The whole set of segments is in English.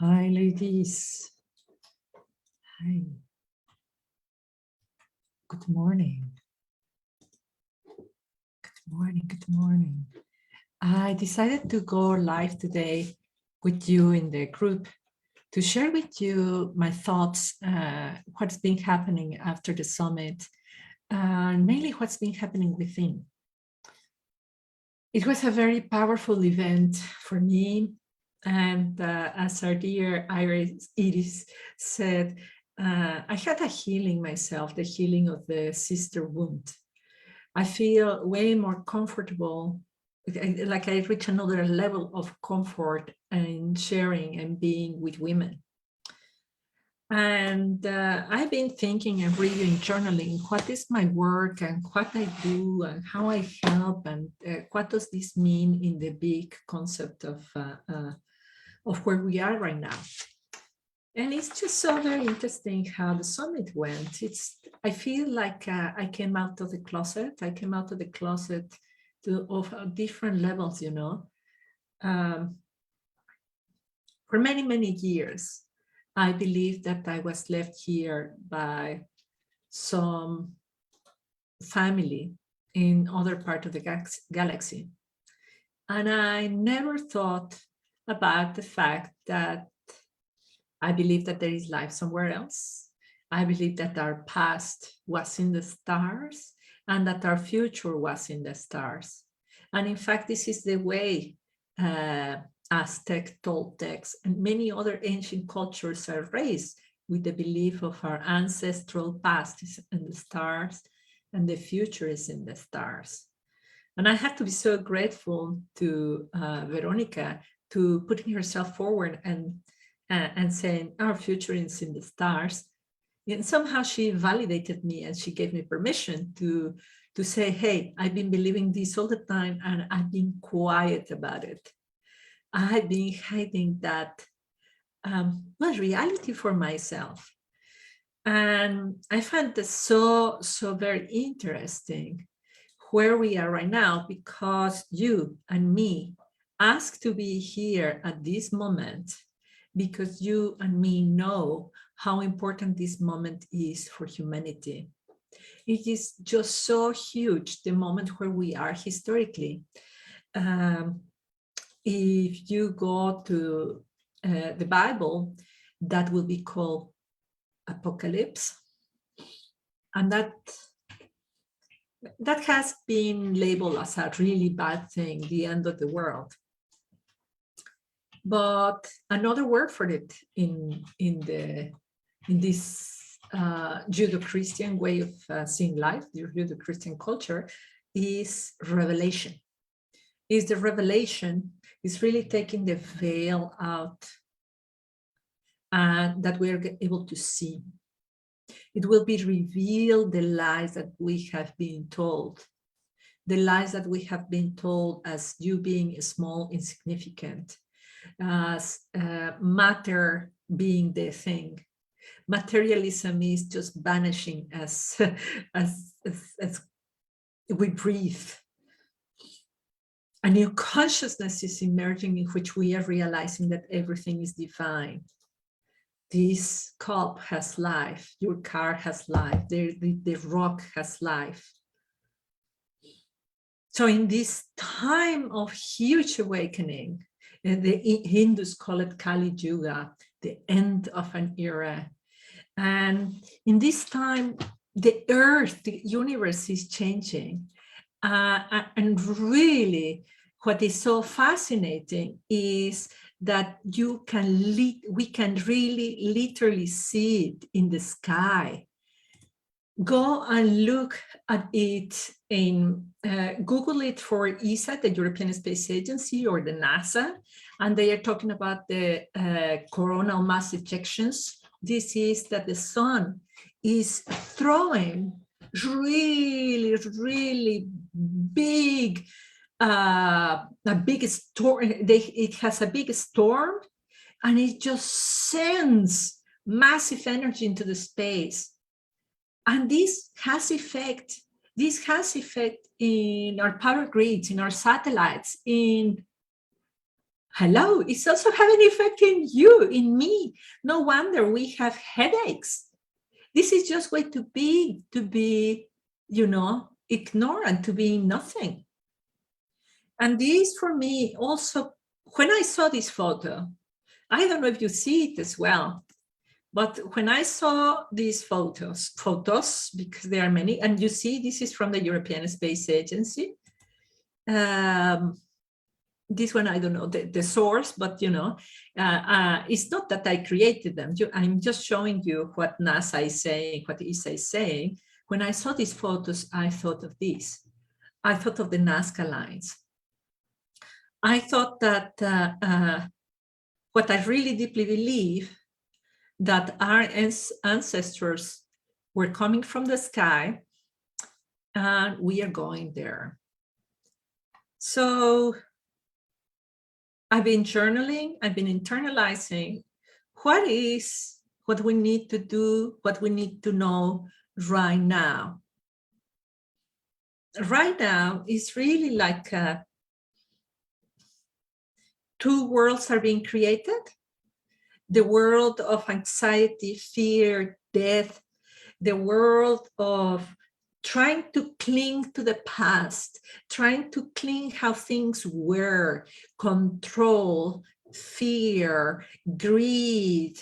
Hi, ladies. Hi. Good morning. Good morning. Good morning. I decided to go live today with you in the group to share with you my thoughts, what's been happening after the summit, and mainly what's been happening within. It was a very powerful event for me. And as our dear Iris said, I had a healing myself, the healing of the sister wound. I feel way more comfortable, like I reach another level of comfort in sharing and being with women. And I've been thinking and reading, journaling, what is my work and what I do and how I help and what does this mean in the big concept of where we are right now. And it's just so very interesting how the summit went. I feel like I came out of the closet. I came out of the closet of different levels, you know. For many, many years, I believed that I was left here by some family in other part of the galaxy. And I never thought about the fact that I believe that there is life somewhere else. I believe that our past was in the stars and that our future was in the stars. And in fact, this is the way Aztec, Toltecs, and many other ancient cultures are raised, with the belief of our ancestral past is in the stars and the future is in the stars. And I have to be so grateful to Veronica to putting herself forward and saying our future is in the stars. And somehow she validated me and she gave me permission to say, hey, I've been believing this all the time and I've been quiet about it. I've been hiding that reality for myself. And I find this so very interesting where we are right now, because you and me asked to be here at this moment because you and me know how important this moment is for humanity. It is just so huge, the moment where we are historically. If you go to the Bible, that will be called Apocalypse. And that has been labeled as a really bad thing, the end of the world. But another word for it in this Judeo-Christian way of seeing life, the Judeo-Christian culture, is revelation. Is the revelation is really taking the veil out and that we are able to see. It will be revealed the lies that we have been told, the lies that we have been told as you being small, insignificant, as matter being the thing. Materialism is just vanishing as we breathe. A new consciousness is emerging in which we are realizing that everything is divine. This cup has life, your car has life, the rock has life. So in this time of huge awakening, the Hindus call it Kali Yuga, the end of an era. And in this time, the earth, the universe is changing. And really, what is so fascinating is that we can really literally see it in the sky. Go and look at it Google it for ESA, the European Space Agency, or the NASA, and they are talking about the coronal mass ejections. This is that the sun is throwing really big, a big storm. It has a big storm, and it just sends massive energy into the space. And this has effect in our power grids, in our satellites, in Hello, it's also having an effect in you, in me. No wonder we have headaches. This is just way to be, ignorant, to be nothing. And this for me also, when I saw this photo, I don't know if you see it as well, but when I saw these photos, because there are many, and you see this is from the European Space Agency. This one, I don't know the source, but it's not that I created them. I'm just showing you what NASA is saying, what ESA is saying. When I saw these photos, I thought of this. I thought of the Nazca lines. I thought that what I really deeply believe, that our ancestors were coming from the sky and we are going there. So I've been journaling, I've been internalizing what we need to do, what we need to know right now. Right now is really like two worlds are being created. The world of anxiety, fear, death, the world of trying to cling to the past, trying to cling how things were, control, fear, greed.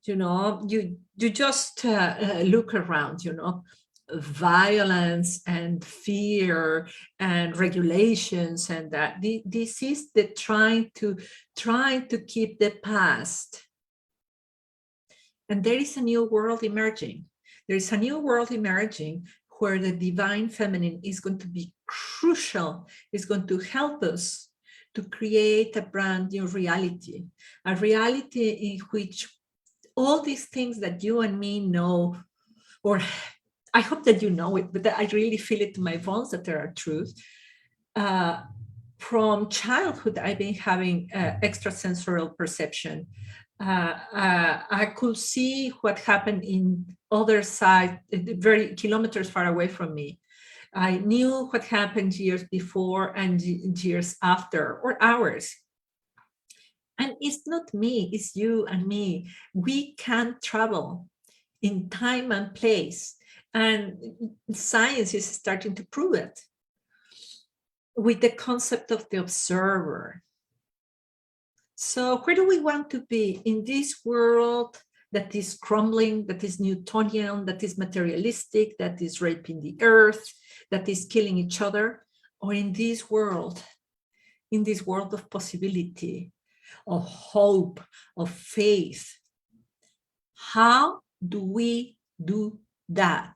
You just look around, violence and fear and regulations, and that this is the trying to keep the past. And there is a new world emerging. There is a new world emerging where the divine feminine is going to be crucial, is going to help us to create a brand new reality, a reality in which all these things that you and me know, or I hope that you know it, but I really feel it to my bones that there are truths. From childhood, I've been having extrasensorial perception. I could see what happened in other side, very kilometers far away from me. I knew what happened years before and years after, or hours. And it's not me, it's you and me. We can travel in time and place. And science is starting to prove it with the concept of the observer. So where do we want to be in this world that is crumbling, that is Newtonian, that is materialistic, that is raping the earth, that is killing each other, or in this world of possibility, of hope, of faith? How do we do that?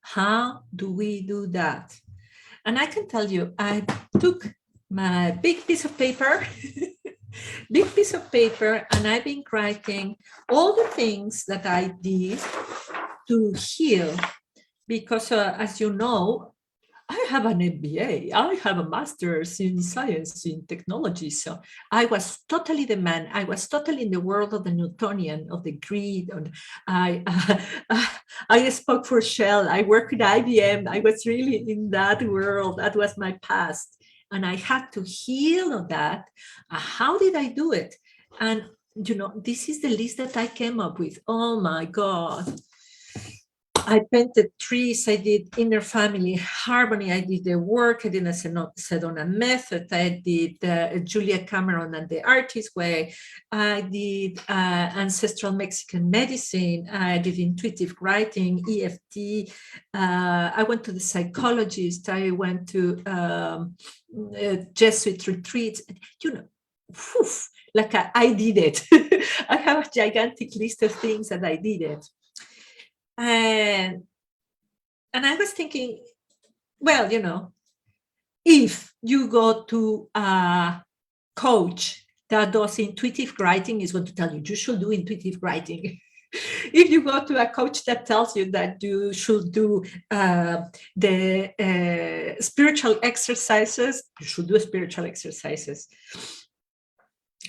How do we do that? And I can tell you, I took my big piece of paper, and I've been writing all the things that I did to heal. Because as you know, I have an MBA, I have a master's in science, in technology. So I was totally the man. I was totally in the world of the Newtonian, of the greed. I spoke for Shell. I worked with IBM. I was really in that world. That was my past. And I had to heal on that. How did I do it? And, this is the list that I came up with. Oh my God. I painted trees, I did inner family harmony, I did the work, I did a Sedona method, I did Julia Cameron and the Artist Way, I did ancestral Mexican medicine, I did intuitive writing, EFT, I went to the psychologist, I went to Jesuit retreats, like I did it. I have a gigantic list of things that I did it. And I was thinking, well, if you go to a coach that does intuitive writing, is going to tell you should do intuitive writing. If you go to a coach that tells you that you should do the spiritual exercises, you should do spiritual exercises.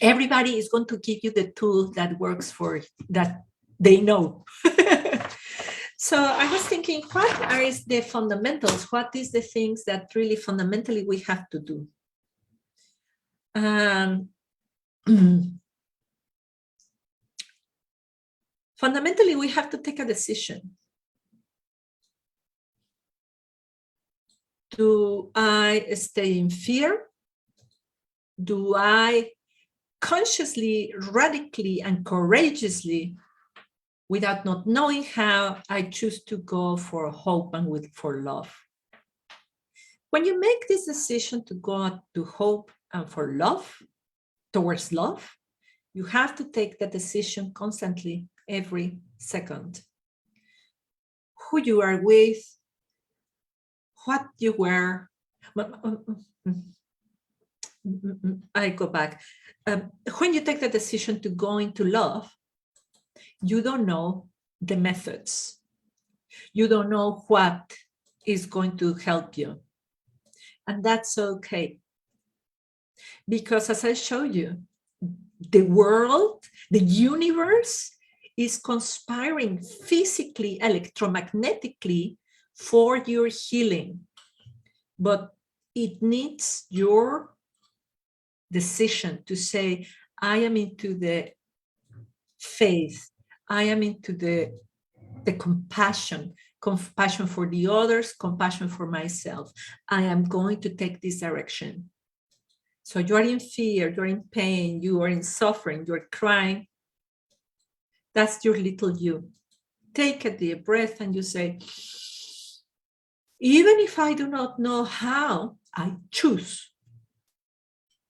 Everybody is going to give you the tool that works for that they know. So I was thinking, what are the fundamentals? What is the things that really fundamentally we have to do? And fundamentally, we have to take a decision. Do I stay in fear? Do I consciously, radically, and courageously, without not knowing how, I choose to go for hope and for love? When you make this decision to go to hope and for love, towards love, you have to take that decision constantly, every second. Who you are with, what you wear. I go back. When you take the decision to go into love, you don't know the methods. You don't know what is going to help you. And that's okay. Because as I showed you, the world, the universe is conspiring physically, electromagnetically for your healing. But it needs your decision to say, I am into the faith. I am into the compassion for the others, compassion for myself. I am going to take this direction. So you are in fear, you're in pain, you are in suffering, you're crying. That's your little you. Take a deep breath and you say, even if I do not know how, I choose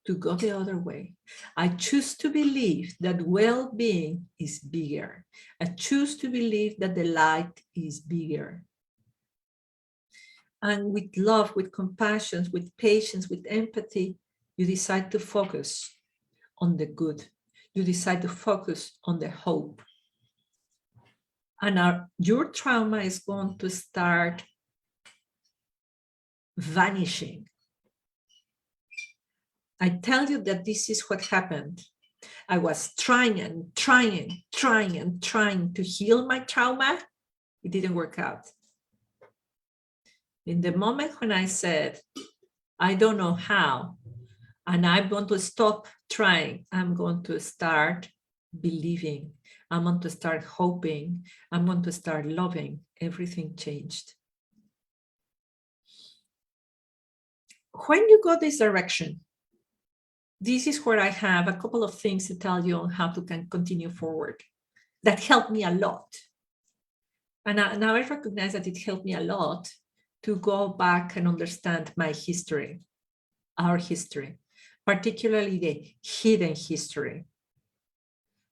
to go the other way. I choose to believe that well-being is bigger. I choose to believe that the light is bigger. And with love, with compassion, with patience, with empathy, you decide to focus on the good. You decide to focus on the hope. And your trauma is going to start vanishing. I tell you that this is what happened. I was trying to heal my trauma. It didn't work out. In the moment when I said, I don't know how, and I'm going to stop trying, I'm going to start believing, I'm going to start hoping, I'm going to start loving, everything changed. When you go this direction, this is where I have a couple of things to tell you on how to continue forward. That helped me a lot. And now I recognize that it helped me a lot to go back and understand my history, our history, particularly the hidden history.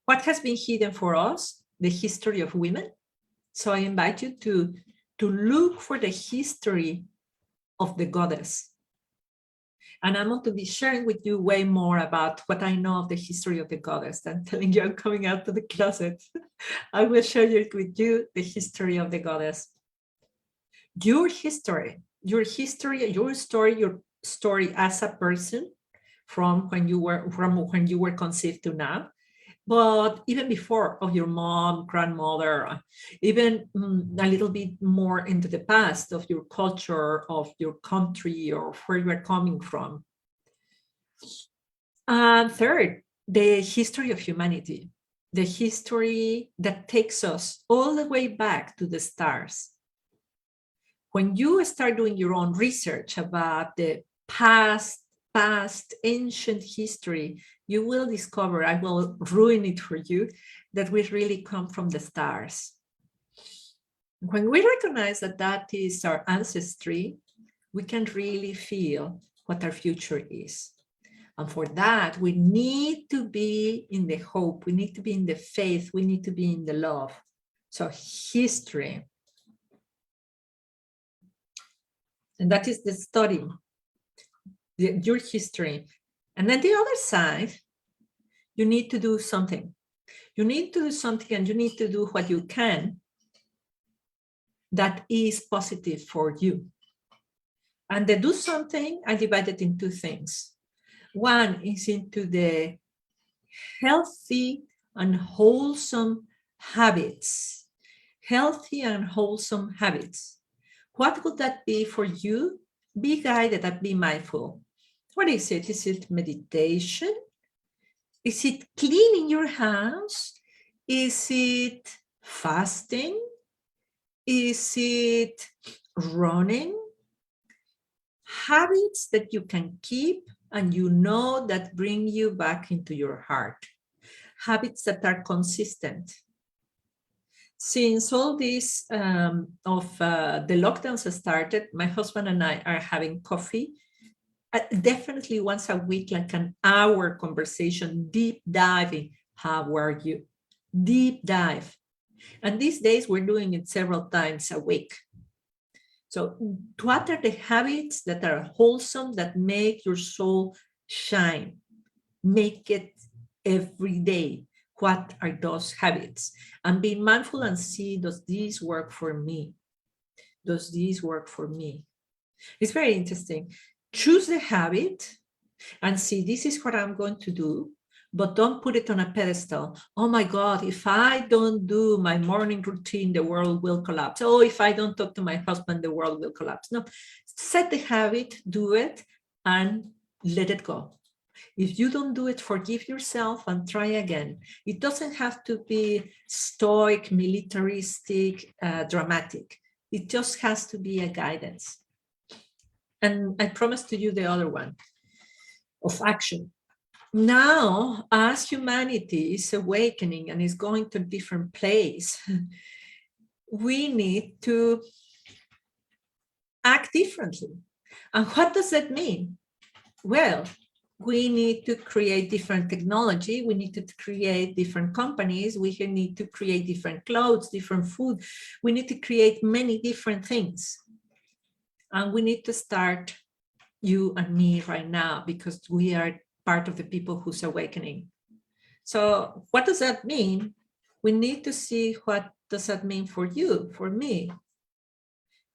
What has been hidden for us? The history of women. So I invite you to look for the history of the goddess. And I'm going to be sharing with you way more about what I know of the history of the goddess than telling you I'm coming out of the closet. I will share with you the history of the goddess. Your history, your story as a person from when you were conceived to now, but even before, of your mom, grandmother, even a little bit more into the past of your culture, of your country, or where you are coming from. And third, the history of humanity, the history that takes us all the way back to the stars. When you start doing your own research about the past ancient history, you will discover, I will ruin it for you, that we really come from the stars. When we recognize that that is our ancestry, we can really feel what our future is. And for that, we need to be in the hope, we need to be in the faith, we need to be in the love. So history. And that is the study, your history. And then the other side, you need to do something. You need to do something, and you need to do what you can that is positive for you. And the do something, I divide it in two things. One is into the healthy and wholesome habits. Healthy and wholesome habits. What would that be for you? Be guided and be mindful. What is it? Is it meditation? Is it cleaning your house? Is it fasting? Is it running? Habits that you can keep and you know that bring you back into your heart. Habits that are consistent. Since all this the lockdowns started, my husband and I are having coffee definitely once a week, like an hour conversation, deep diving. How are you? Deep dive. And these days we're doing it several times a week. So what are the habits that are wholesome, that make your soul shine? Make it every day. What are those habits? And be mindful and see, does this work for me? Does this work for me? It's very interesting. Choose the habit and see, this is what I'm going to do, but don't put it on a pedestal. Oh my God, if I don't do my morning routine, the world will collapse. Oh, if I don't talk to my husband, the world will collapse. No, set the habit, do it, and let it go. If you don't do it, forgive yourself and try again. It doesn't have to be stoic, militaristic, dramatic. It just has to be a guidance. And I promised to you the other one of action. Now, as humanity is awakening and is going to a different place, we need to act differently. And what does that mean? Well, we need to create different technology. We need to create different companies. We need to create different clothes, different food. We need to create many different things. And we need to start, you and me right now, because we are part of the people who's awakening. So what does that mean? We need to see, what does that mean for you, for me?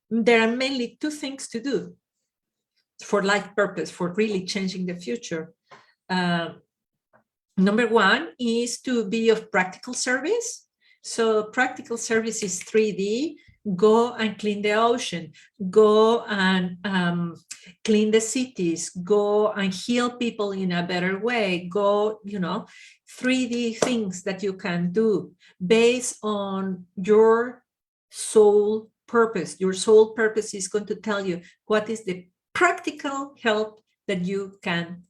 There are mainly two things to do for life purpose, for really changing the future. Number one is to be of practical service. So practical service is 3D. Go and clean the ocean. Go and clean the cities. Go and heal people in a better way. Go, 3D things that you can do based on your soul purpose. Your soul purpose is going to tell you what is the practical help that you can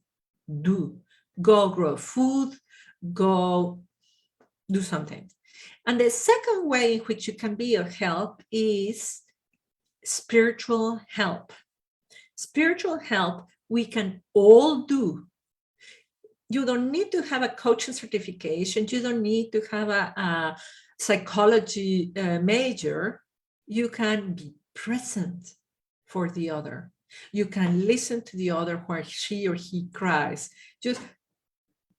do. Go grow food, go do something. And the second way in which you can be of help is spiritual help. Spiritual help we can all do. You don't need to have a coaching certification. You don't need to have a psychology major. You can be present for the other. You can listen to the other where she or he cries. Just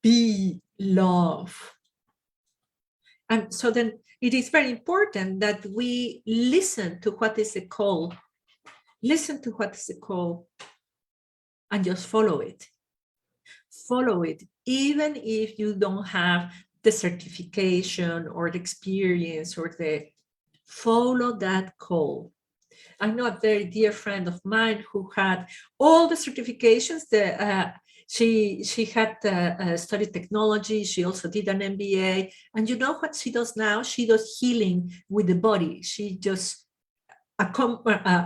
be love. And so then it is very important that we listen to what is the call. Listen to what is the call and just follow it. Follow it, even if you don't have the certification or the experience or follow that call. I know a very dear friend of mine who had all the certifications. She had studied technology. She also did an MBA. And you know what she does now? She does healing with the body. She just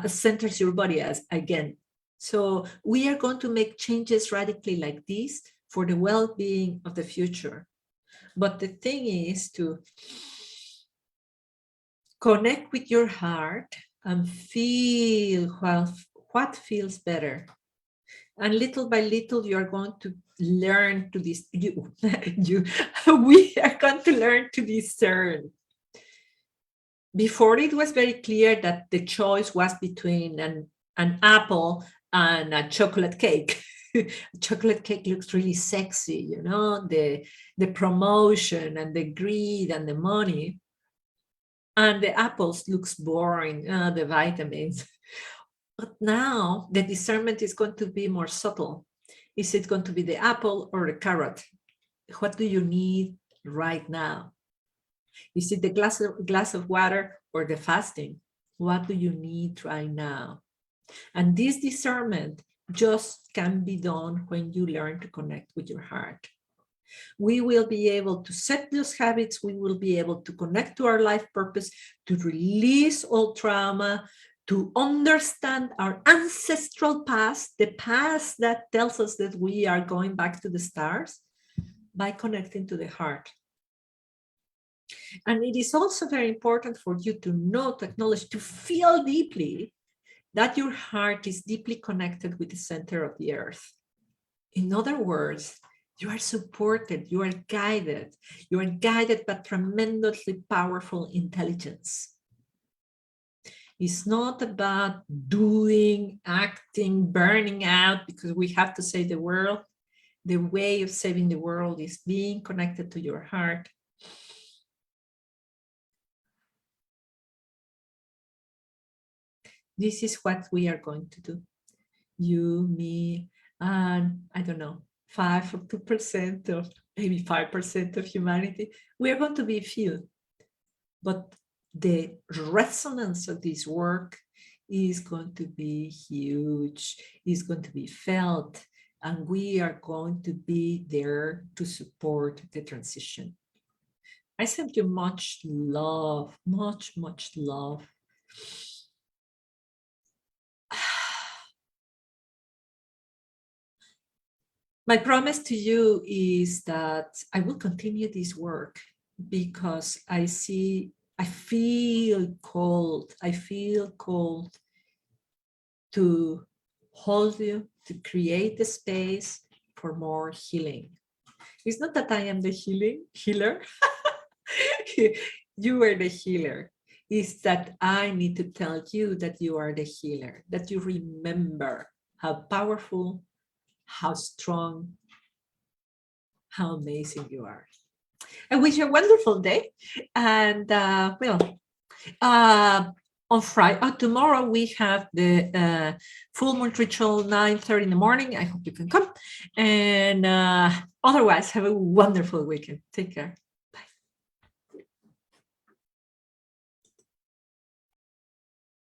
centers your body again. So we are going to make changes radically like this for the well-being of the future. But the thing is to connect with your heart and feel what feels better. And little by little, you are going to learn to we are going to learn to discern. Before, it was very clear that the choice was between an apple and a chocolate cake. Chocolate cake looks really sexy, the promotion and the greed and the money. And the apples looks boring, the vitamins. But now the discernment is going to be more subtle. Is it going to be the apple or the carrot? What do you need right now? Is it the glass of water or the fasting? What do you need right now? And this discernment just can be done when you learn to connect with your heart. We will be able to set those habits. We will be able to connect to our life purpose, to release all trauma, to understand our ancestral past, the past that tells us that we are going back to the stars, by connecting to the heart. And it is also very important for you to know, to acknowledge, to feel deeply that your heart is deeply connected with the center of the earth. In other words, you are supported, you are guided by tremendously powerful intelligence. It's not about doing, acting, burning out because we have to save the world. The way of saving the world is being connected to your heart. This is what we are going to do. You, me, and I don't know, 5 or 2% of maybe 5% of humanity. We are going to be few. But the resonance of this work is going to be huge, is going to be felt, and we are going to be there to support the transition. I send you much love, much love. My promise to you is that I will continue this work because I feel called to hold you, to create the space for more healing. It's not that I am the healer. You are the healer. It's that I need to tell you that you are the healer, that you remember how powerful, how strong, how amazing you are. I wish you a wonderful day. And on Friday, tomorrow we have the full moon ritual, 9:30 in the morning. I hope you can come. And otherwise, have a wonderful weekend. Take care.